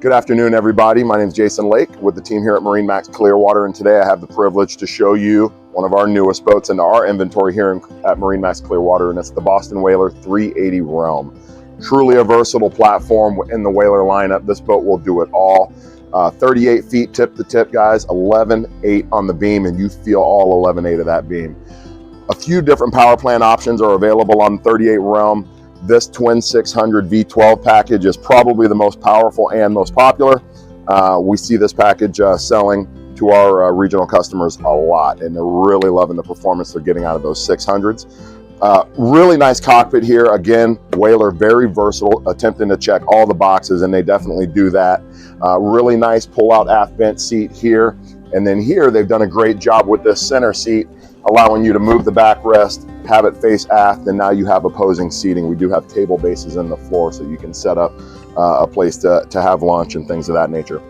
Good afternoon, everybody. My name is Jason Lake with the team here at MarineMax Clearwater, and today I have the privilege to show you one of our newest boats into our inventory here at MarineMax Clearwater, and it's the Boston Whaler 380 Realm. Truly a versatile platform in the Whaler lineup. This boat will do it all. 38 feet tip to tip, guys, 11.8 on the beam, and you feel all 11.8 of that beam. A few different power plant options are available on the 38 Realm. This twin 600 V12 package is probably the most powerful and most popular. We see this package selling to our regional customers a lot, and they're really loving the performance they're getting out of those 600s. Really nice cockpit here. Again, Whaler, very versatile, attempting to check all the boxes, and they definitely do that. Really nice pull-out aft vent seat here. And then here, they've done a great job with this center seat, allowing you to move the backrest, have it face aft, and now you have opposing seating. We do have table bases in the floor, so you can set up a place to have lunch and things of that nature.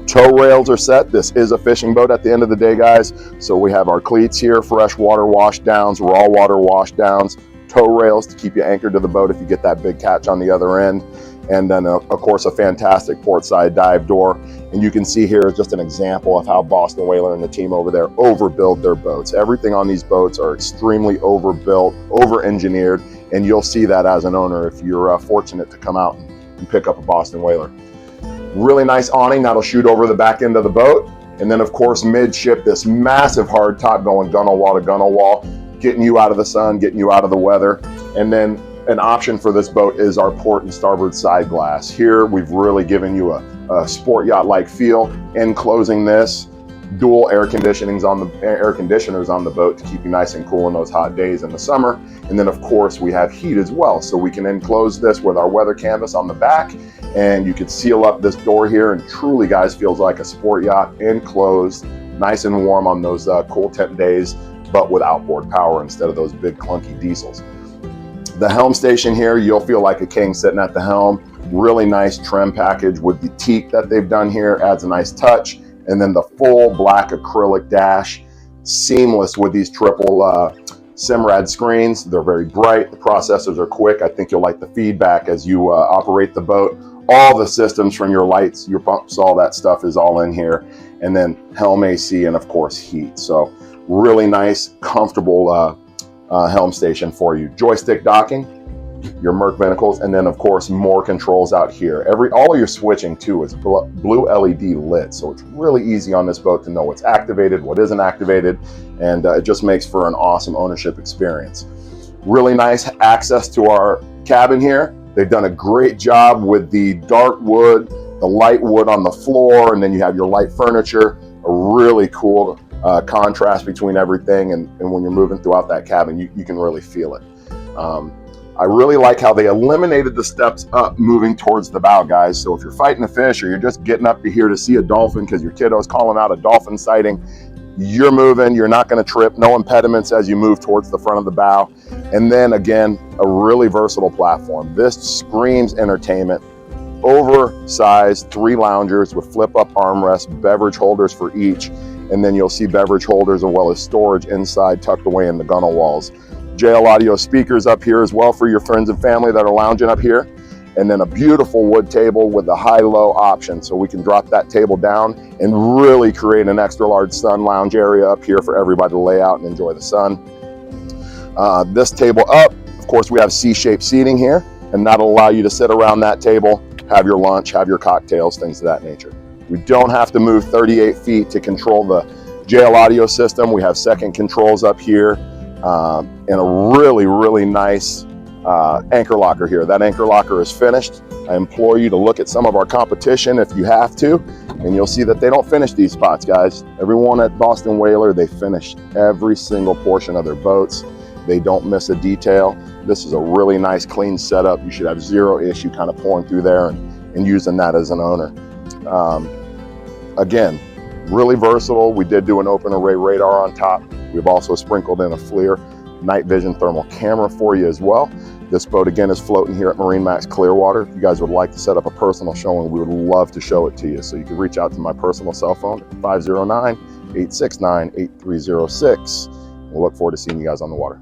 Tow rails are set. This is a fishing boat at the end of the day, guys. So we have our cleats here, fresh water wash downs, raw water wash downs, tow rails to keep you anchored to the boat if you get that big catch on the other end. And then, of course, a fantastic port side dive door. And you can see here is just an example of how Boston Whaler and the team over there overbuild their boats. Everything on these boats are extremely overbuilt, over-engineered, and you'll see that as an owner if you're fortunate to come out and pick up a Boston Whaler. Really nice awning that'll shoot over the back end of the boat. And then, of course, midship, this massive hard top going gunnel wall to gunnel wall, getting you out of the sun, getting you out of the weather. And then an option for this boat is our port and starboard side glass. Here, we've really given you a sport yacht-like feel. Enclosing this, dual air conditioners on the boat to keep you nice and cool in those hot days in the summer. And then, of course, we have heat as well. So we can enclose this with our weather canvas on the back, and you could seal up this door here, and truly, guys, feels like a sport yacht enclosed, nice and warm on those cool temp days, but with outboard power instead of those big clunky diesels. The helm station here, you'll feel like a king sitting at the helm. Really nice trim package with the teak that they've done here, adds a nice touch. And then the full black acrylic dash, seamless with these triple Simrad screens. They're very bright, the processors are quick. I think you'll like the feedback as you operate the boat. All the systems from your lights, your pumps, all that stuff is all in here. And then Helm AC and, of course, heat. So really nice, comfortable helm station for you. Joystick docking, your Merc pinnacles, and then, of course, more controls out here. All of your switching too is blue LED lit, so it's really easy on this boat to know what's activated, what isn't activated, and it just makes for an awesome ownership experience. Really nice access to our cabin here. They've done a great job with the dark wood, the light wood on the floor, and then you have your light furniture. A really cool contrast between everything, and when you're moving throughout that cabin, you can really feel it. I really like how they eliminated the steps up moving towards the bow, guys. So if you're fighting a fish or you're just getting up to here to see a dolphin because your kiddo's calling out a dolphin sighting, you're moving, you're not going to trip, no impediments as you move towards the front of the bow. And then again, a really versatile platform. This screams entertainment. Oversized 3 loungers with flip-up armrests, beverage holders for each, and then you'll see beverage holders as well as storage inside tucked away in the gunnel walls. JL Audio speakers up here as well for your friends and family that are lounging up here. And then a beautiful wood table with a high-low option, so we can drop that table down and really create an extra large sun lounge area up here for everybody to lay out and enjoy the sun. This table up, of course, we have C-shaped seating here, and that'll allow you to sit around that table, have your lunch, have your cocktails, things of that nature. We don't have to move 38 feet to control the JL Audio system. We have second controls up here, and a really, really nice anchor locker here. That anchor locker is finished. I implore you to look at some of our competition if you have to, and you'll see that they don't finish these spots, guys. Everyone at Boston Whaler, they finish every single portion of their boats. They don't miss a detail. This is a really nice, clean setup. You should have zero issue kind of pulling through there and using that as an owner. Again, really versatile. We did do an open array radar on top. We've also sprinkled in a FLIR night vision thermal camera for you as well. This boat, again, is floating here at MarineMax Clearwater. If you guys would like to set up a personal showing, we would love to show it to you. So you can reach out to my personal cell phone at 509-869-8306. We'll look forward to seeing you guys on the water.